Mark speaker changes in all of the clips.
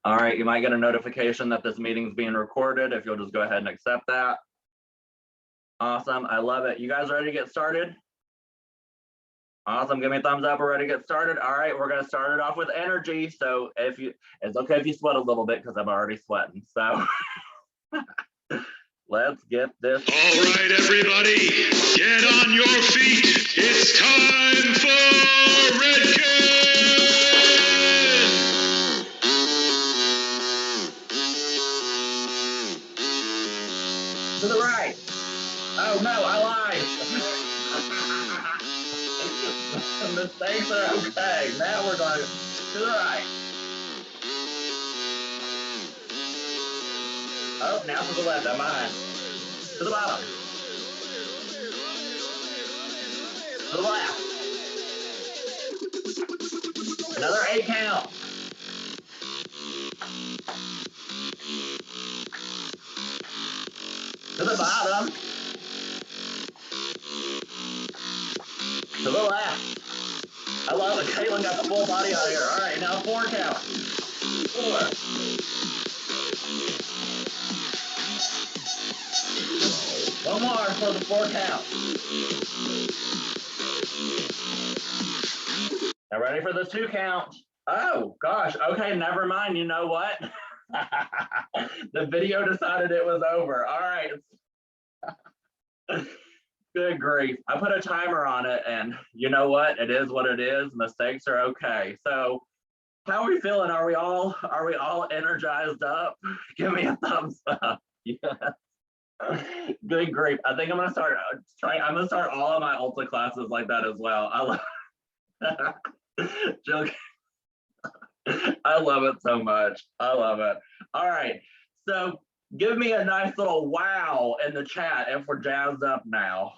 Speaker 1: All right, you might get a notification that this meeting's being recorded if you'll just go ahead and accept that. Awesome, I love it. You guys ready to get started? Awesome, give me a thumbs up, we're ready to get started. All right, we're gonna start it off with energy. So it's okay if you sweat a little bit because I'm already sweating, so. Let's get this.
Speaker 2: All right, everybody, get on your feet. It's time for Redken!
Speaker 1: To the right. Oh no, I lied. Mistakes are okay. Now we're going to the right. Oh, now to the left, I'm behind. To the bottom. To the left. Another 8 count. To the bottom. To the left. I love it. Caitlin got the full body out here. All right, now 4 count. 4. One more for the 4 count. Now ready for the 2 count. Oh gosh, okay, never mind. You know what? The video decided it was over. All right. Good grief. I put a timer on it and you know what? It is what it is. Mistakes are okay. So how are we feeling? Are we all energized up? Give me a thumbs up. Yeah. Good grief. I think I'm gonna start all of my Ulta classes like that as well. I love joke. I love it so much. I love it. All right. So give me a nice little wow in the chat if we're jazzed up now.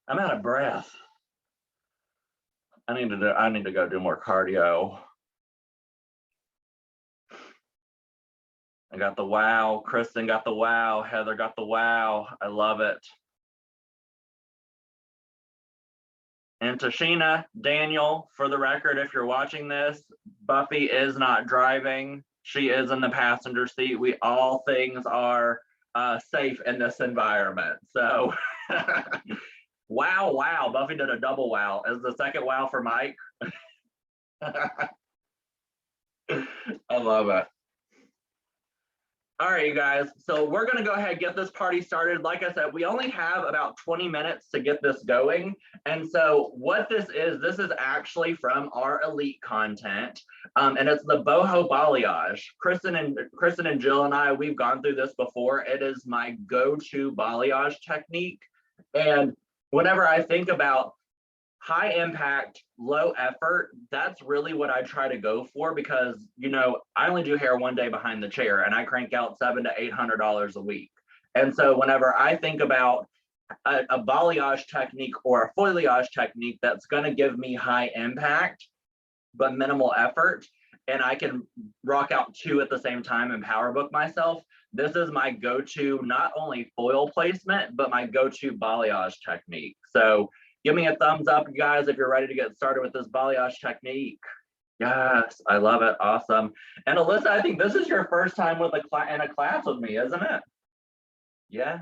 Speaker 1: I'm out of breath. I need to go do more cardio. I got the wow. Kristen got the wow. Heather got the wow. I love it. And Tashina, Daniel, for the record, if you're watching this, Buffy is not driving. She is in the passenger seat. All things are safe in this environment. So, wow. Buffy did a double wow. Is the second wow for Mike? I love it. All right, you guys, so we're gonna go ahead and get this party started. Like I said, we only have about 20 minutes to get this going. And so what this is actually from our elite content, and it's the boho balayage. Kristen and Jill and I, we've gone through this before. It is my go-to balayage technique. And whenever I think about high impact, low effort, that's really what I try to go for because, you know, I only do hair one day behind the chair and I crank out $700 to $800 a week. And so whenever I think about a balayage technique or a foliage technique that's going to give me high impact, but minimal effort, and I can rock out 2 at the same time and power book myself, this is my go-to, not only foil placement, but my go-to balayage technique. So give me a thumbs up, you guys, if you're ready to get started with this balayage technique. Yes, I love it. Awesome. And Alyssa, I think this is your first time with in a class with me, isn't it? Yes.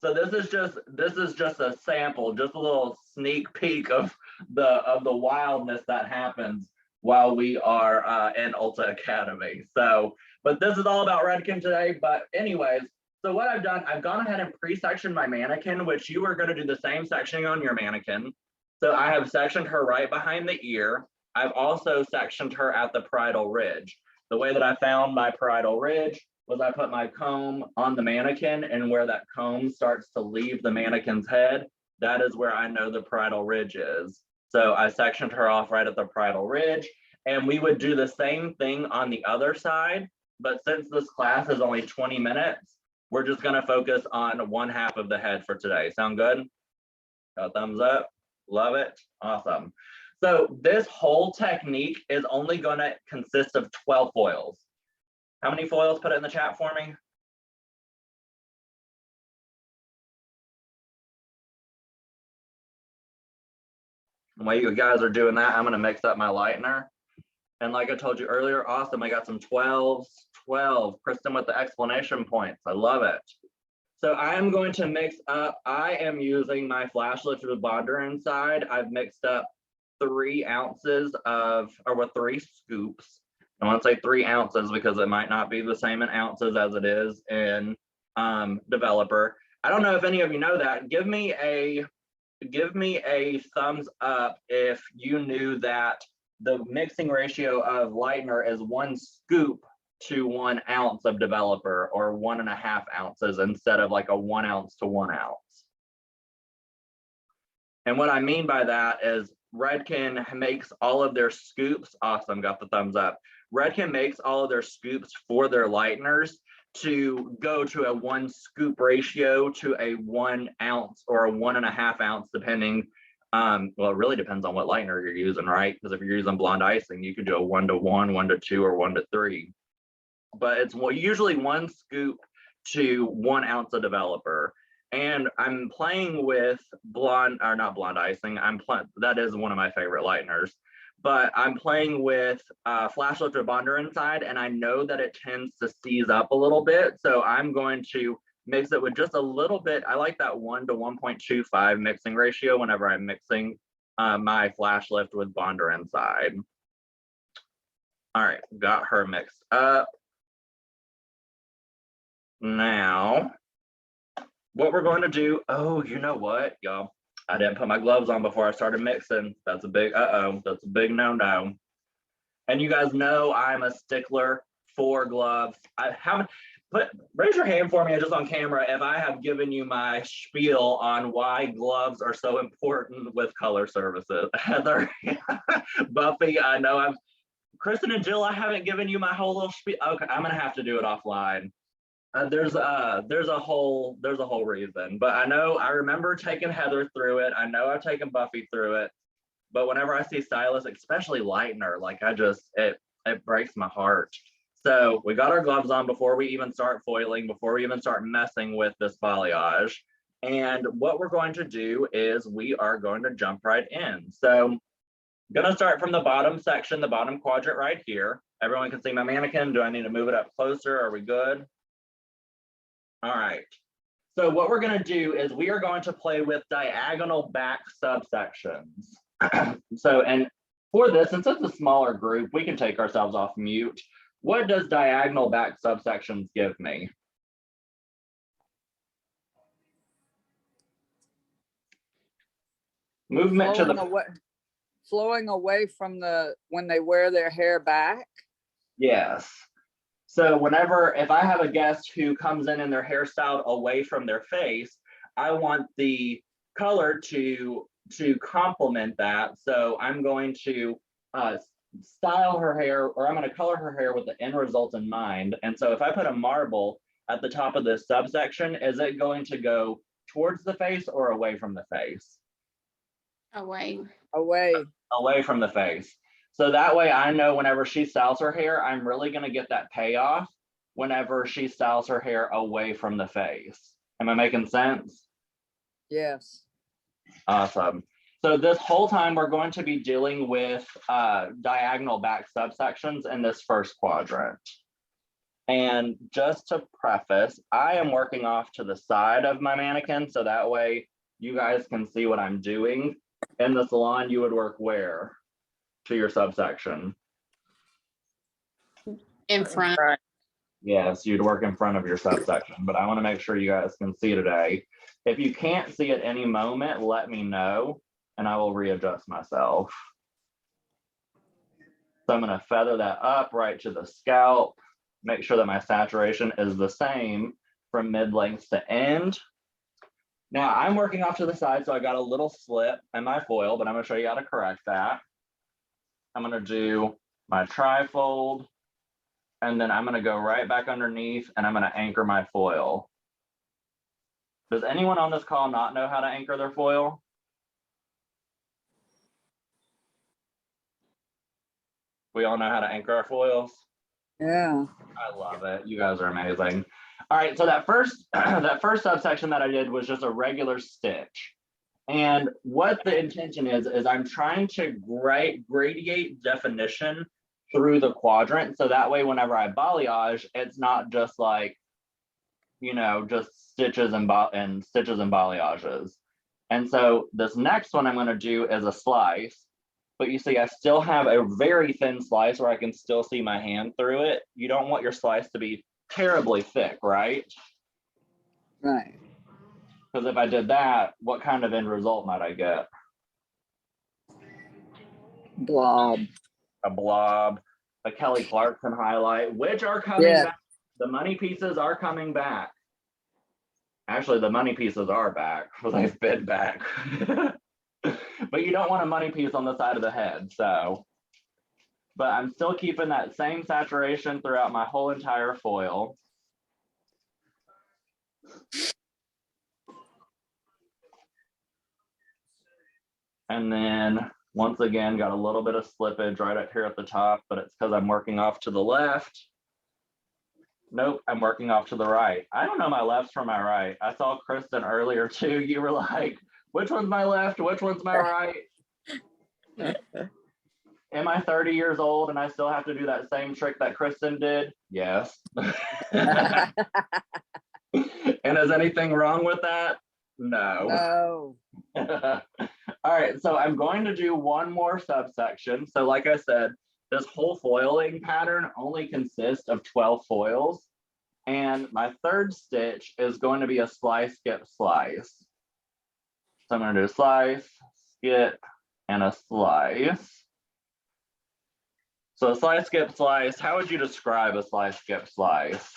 Speaker 1: So this is just a sample, just a little sneak peek of the wildness that happens while we are in Ulta Academy. So, but this is all about Redken today. But anyways, so what I've done, I've gone ahead and pre-sectioned my mannequin, which you are going to do the same sectioning on your mannequin. So I have sectioned her right behind the ear. I've also sectioned her at the parietal ridge. The way that I found my parietal ridge was I put my comb on the mannequin, and where that comb starts to leave the mannequin's head, that is where I know the parietal ridge is. So I sectioned her off right at the parietal ridge, and we would do the same thing on the other side. But since this class is only 20 minutes, we're just gonna focus on one half of the head for today. Sound good? Got a thumbs up? Love it. Awesome. So this whole technique is only gonna consist of 12 foils. How many foils? Put it in the chat for me. While you guys are doing that, I'm gonna mix up my lightener. And like I told you earlier, awesome, I got some 12s, 12. Kristen with the explanation points, I love it. So I am going to mix up, I am using my flash lifter with bonder inside. I've mixed up 3 ounces of, or with 3 scoops. I want to say 3 ounces because it might not be the same in ounces as it is in developer. I don't know if any of you know that. Give me a thumbs up if you knew that the mixing ratio of lightener is 1 scoop to 1 ounce of developer, or 1.5 ounces instead of like a 1 ounce to 1 ounce. And what I mean by that is Redken makes all of their scoops, awesome, got the thumbs up. Redken makes all of their scoops for their lighteners to go to a 1 scoop ratio to a 1 ounce or a 1.5 ounce, depending. Well, it really depends on what lightener you're using, right? Because if you're using blonde icing, you could do a 1 to 1, 1 to 2, or 1 to 3. But it's usually 1 scoop to 1 ounce of developer. And I'm playing with blonde, or not blonde icing. That is one of my favorite lighteners. But I'm playing with flash lifter bonder inside, and I know that it tends to seize up a little bit. So I'm going to mix it with just a little bit. I like that 1 to 1.25 mixing ratio whenever I'm mixing my flash lift with bonder inside. All right, got her mixed up. Now, what we're going to do, oh, you know what, y'all? I didn't put my gloves on before I started mixing. That's a big, that's a big no-no. And you guys know I'm a stickler for gloves. I haven't, raise your hand for me just on camera if I have given you my spiel on why gloves are so important with color services. Heather, Buffy, I know Kristen and Jill, I haven't given you my whole little spiel. Okay, I'm gonna have to do it offline. There's a whole reason, but I remember taking Heather through it. I know I've taken Buffy through it, but whenever I see stylists, especially lightener, like it breaks my heart. So we got our gloves on before we even start foiling, before we even start messing with this balayage. And what we're going to do is we are going to jump right in. So I'm gonna start from the bottom section, the bottom quadrant right here. Everyone can see my mannequin. Do I need to move it up closer? Are we good? All right, so what we're gonna do is we are going to play with diagonal back subsections. So, and for this, since it's a smaller group, we can take ourselves off mute. What does diagonal back subsections give me? Movement to the
Speaker 3: flowing away from when they wear their hair back.
Speaker 1: Yes. So if I have a guest who comes in and their hairstyle away from their face, I want the color to complement that. So I'm going to style her hair, or I'm going to color her hair with the end result in mind. And so if I put a marble at the top of this subsection, is it going to go towards the face or away from the face?
Speaker 4: Away.
Speaker 1: Away from the face. So that way I know whenever she styles her hair, I'm really going to get that payoff whenever she styles her hair away from the face. Am I making sense?
Speaker 3: Yes.
Speaker 1: Awesome. So this whole time we're going to be dealing with diagonal back subsections in this first quadrant. And just to preface, I am working off to the side of my mannequin, so that way you guys can see what I'm doing. In the salon, you would work where to your subsection?
Speaker 4: In front.
Speaker 1: Yes, you'd work in front of your subsection, but I want to make sure you guys can see today. If you can't see at any moment, let me know and I will readjust myself. So I'm going to feather that up right to the scalp, make sure that my saturation is the same from mid-length to end. Now I'm working off to the side, so I got a little slip in my foil, but I'm going to show you how to correct that. I'm going to do my trifold, and then I'm going to go right back underneath and I'm going to anchor my foil. Does anyone on this call not know how to anchor their foil? We all know how to anchor our foils?
Speaker 3: Yeah.
Speaker 1: I love it. You guys are amazing. All right, so that first subsection that I did was just a regular stitch. And what the intention is I'm trying to gradiate definition through the quadrant. So that way, whenever I balayage, it's not just like, you know, just stitches and balayages. And so this next one I'm going to do is a slice. But you see, I still have a very thin slice where I can still see my hand through it. You don't want your slice to be terribly thick, right?
Speaker 3: Right.
Speaker 1: Because if I did that, what kind of end result might I get?
Speaker 3: Blob.
Speaker 1: A blob, a Kelly Clarkson highlight, which are coming back. The money pieces are coming back. Actually, the money pieces are back. They've been back. But you don't want a money piece on the side of the head, so. But I'm still keeping that same saturation throughout my whole entire foil. And then once again, got a little bit of slippage right up here at the top, but it's because I'm working off to the left. Nope, I'm working off to the right. I don't know my lefts from my right. I saw Kristen earlier too. You were like, which one's my left? Which one's my right? Am I 30 years old and I still have to do that same trick that Kristen did? Yes. And is anything wrong with that? No.
Speaker 3: No.
Speaker 1: All right, so I'm going to do one more subsection. So like I said, this whole foiling pattern only consists of 12 foils. And my third stitch is going to be a slice, skip, slice. So I'm going to do a slice, skip, and a slice. So a slice, skip, slice, how would you describe a slice, skip, slice?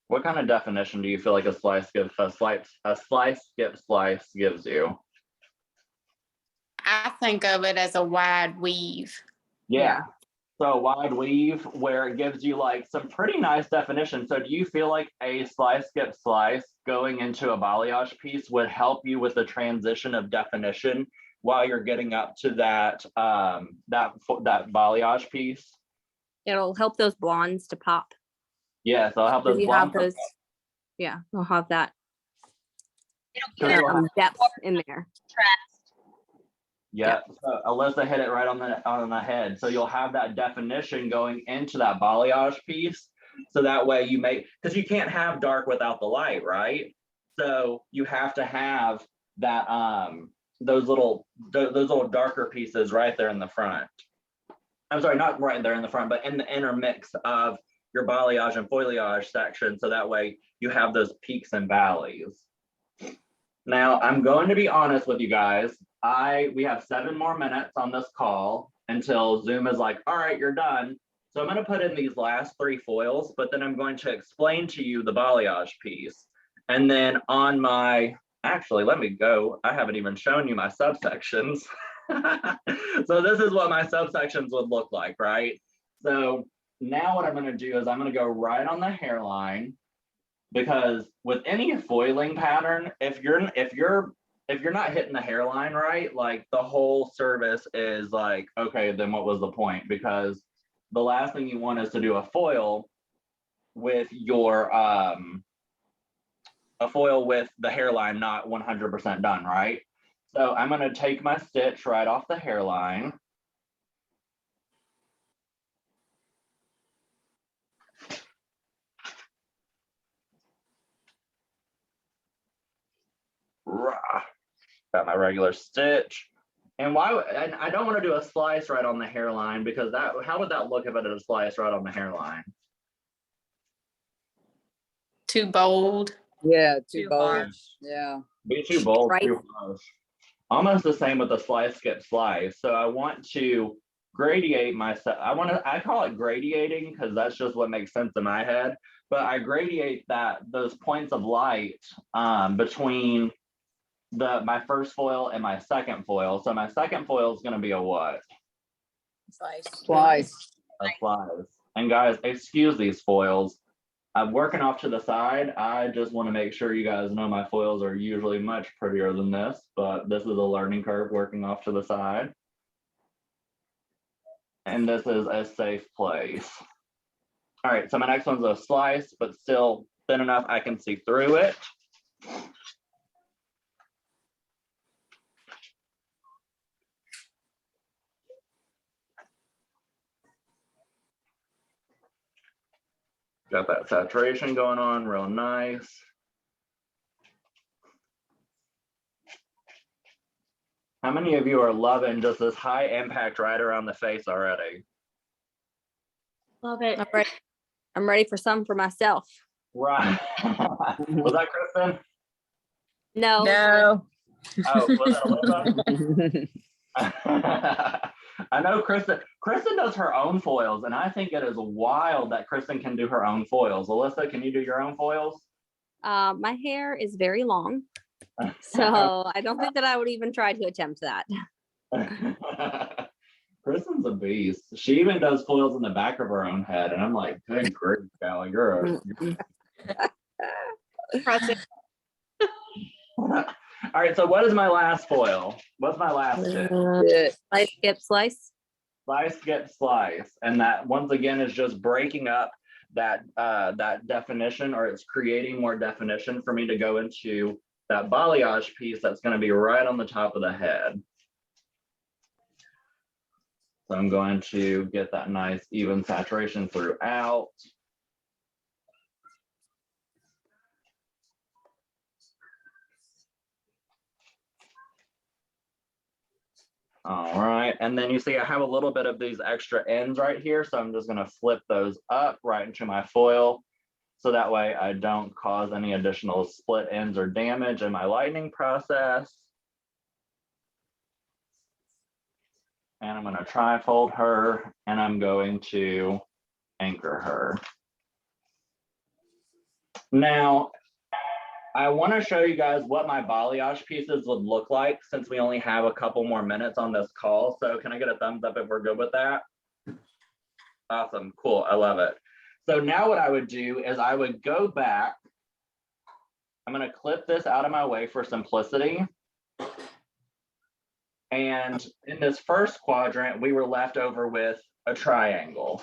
Speaker 1: What kind of definition do you feel like a slice, skip, slice gives you?
Speaker 4: I think of it as a wide weave.
Speaker 1: Yeah. So wide weave where it gives you like some pretty nice definition. So do you feel like a slice, skip, slice going into a balayage piece would help you with the transition of definition while you're getting up to that that balayage piece?
Speaker 5: It'll help those blondes to pop.
Speaker 1: Yeah, so I'll have those.
Speaker 5: You have those. Yeah, they'll have that
Speaker 1: Sure.
Speaker 5: depth in there.
Speaker 1: Yeah, so Alyssa hit it right on the head. So you'll have that definition going into that balayage piece. So that way you make, because you can't have dark without the light, right? So you have to have that those little darker pieces right there in the front. I'm sorry, not right there in the front, but in the intermix of your balayage and foliage section. So that way you have those peaks and valleys. Now I'm going to be honest with you guys. We have 7 more minutes on this call until Zoom is like, all right, you're done. So I'm going to put in these last 3 foils, but then I'm going to explain to you the balayage piece. And then on my, actually, let me go. I haven't even shown you my subsections. So this is what my subsections would look like, right? So now what I'm going to do is I'm going to go right on the hairline, because with any foiling pattern, if you're not hitting the hairline right, like the whole service is like, okay, then what was the point? Because the last thing you want is to do a foil with your the hairline not 100% done, right? So I'm going to take my stitch right off the hairline. Got my regular stitch. And and I don't want to do a slice right on the hairline, because how would that look if I did a slice right on the hairline?
Speaker 4: Too bold.
Speaker 3: Yeah, too
Speaker 4: Too
Speaker 3: bold.
Speaker 4: harsh.
Speaker 3: Yeah.
Speaker 1: Be too bold,
Speaker 5: Right.
Speaker 1: too harsh. Almost the same with the slice, skip, slice. So I want to gradiate myself. I call it gradiating because that's just what makes sense in my head. But I gradiate those points of light between my first foil and my second foil. So my second foil is going to be a what?
Speaker 3: Slice.
Speaker 1: A slice. And guys, excuse these foils. I'm working off to the side. I just want to make sure you guys know my foils are usually much prettier than this, but this is a learning curve working off to the side. And this is a safe place. All right, so my next one's a slice, but still thin enough I can see through it. Got that saturation going on, real nice. How many of you are loving just this high impact right around the face already?
Speaker 5: Love it. I'm ready for some for myself.
Speaker 1: Right. Was that Kristen?
Speaker 5: No.
Speaker 4: No.
Speaker 1: Oh, was that Alyssa? I know Kristen does her own foils, and I think it is wild that Kristen can do her own foils. Alyssa, can you do your own foils?
Speaker 5: My hair is very long, so I don't think that I would even try to attempt that.
Speaker 1: Kristen's a beast. She even does foils in the back of her own head, and I'm like, good grief, Gal, you're a All right, so what is my last foil? What's my last tip?
Speaker 5: Slice, skip, slice.
Speaker 1: Slice, skip, slice. And that once again is just breaking up that that definition, or it's creating more definition for me to go into that balayage piece that's going to be right on the top of the head. So I'm going to get that nice even saturation throughout. All right, and then you see I have a little bit of these extra ends right here, so I'm just going to flip those up right into my foil, so that way I don't cause any additional split ends or damage in my lightning process. And I'm going to tri-fold her, and I'm going to anchor her. Now, I want to show you guys what my balayage pieces would look like, since we only have a couple more minutes on this call. So can I get a thumbs up if we're good with that? Awesome, cool, I love it. So now what I would do is I would go back. I'm going to clip this out of my way for simplicity. And in this first quadrant, we were left over with a triangle.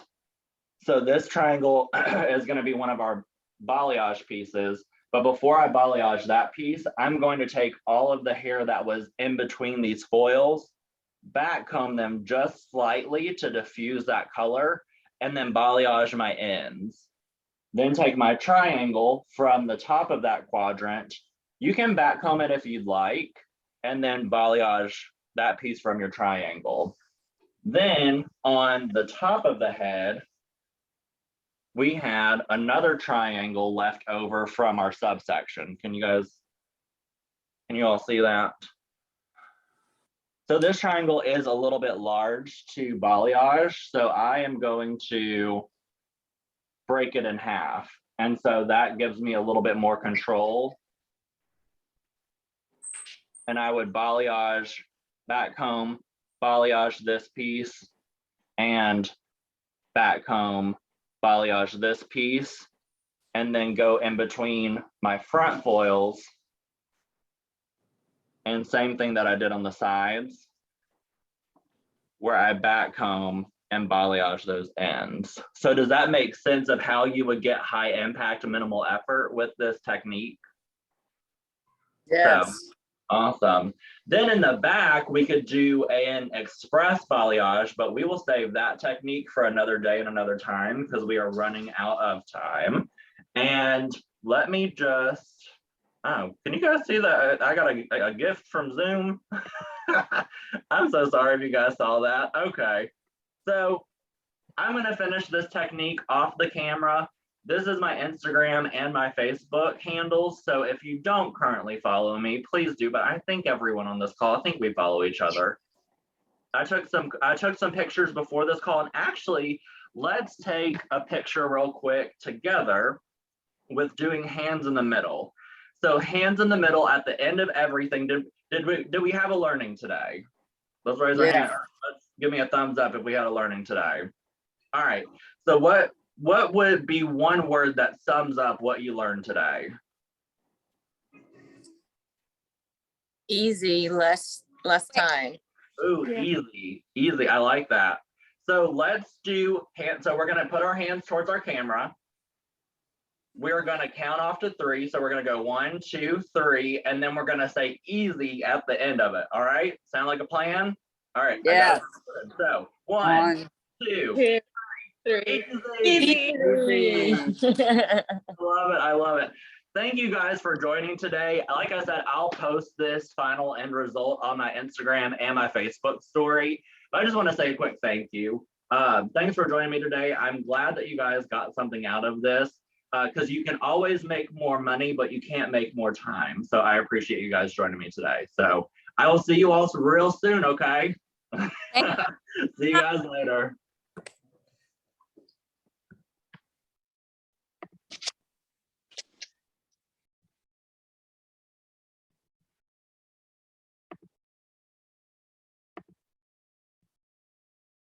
Speaker 1: So this triangle is going to be one of our balayage pieces. But before I balayage that piece, I'm going to take all of the hair that was in between these foils, back comb them just slightly to diffuse that color, and then balayage my ends. Then take my triangle from the top of that quadrant. You can back comb it if you'd like, and then balayage that piece from your triangle. Then on the top of the head, we had another triangle left over from our subsection. Can you all see that? So this triangle is a little bit large to balayage, so I am going to break it in half. And so that gives me a little bit more control. And I would balayage back comb, balayage this piece, and back comb, balayage this piece, and then go in between my front foils. And same thing that I did on the sides, where I back comb and balayage those ends. So does that make sense of how you would get high impact, minimal effort with this technique?
Speaker 3: Yes.
Speaker 1: So, awesome. Then in the back, we could do an express balayage, but we will save that technique for another day and another time because we are running out of time. And let me just, oh, can you guys see that? I got a gift from Zoom. I'm so sorry if you guys saw that. Okay, so I'm gonna finish this technique off the camera. This is my Instagram and my Facebook handles. So if you don't currently follow me, please do. But I think everyone on this call, I think we follow each other. I took some pictures before this call, and actually, let's take a picture real quick together with doing hands in the middle. So hands in the middle at the end of everything. Did we have a learning today? Let's raise our hand. Let's give me a thumbs up if we had a learning today. All right. So what would be one word that sums up what you learned today?
Speaker 4: Easy, less time.
Speaker 1: Ooh,
Speaker 5: Yeah.
Speaker 1: easy. I like that. So let's do hand. So we're gonna put our hands towards our camera. We're gonna count off to 3. So we're gonna go 1, 2, 3, and then we're gonna say easy at the end of it. All right. Sound like a plan? All right. I got
Speaker 3: Yes.
Speaker 1: it. So 1, 2,
Speaker 6: 2, 3.
Speaker 1: easy.
Speaker 6: Easy.
Speaker 1: I love it. I love it. Thank you guys for joining today. Like I said, I'll post this final end result on my Instagram and my Facebook story. But I just want to say a quick thank you. Thanks for joining me today. I'm glad that you guys got something out of this because you can always make more money, but you can't make more time. So I appreciate you guys joining me today. So I will see you all real soon, okay? See you guys later.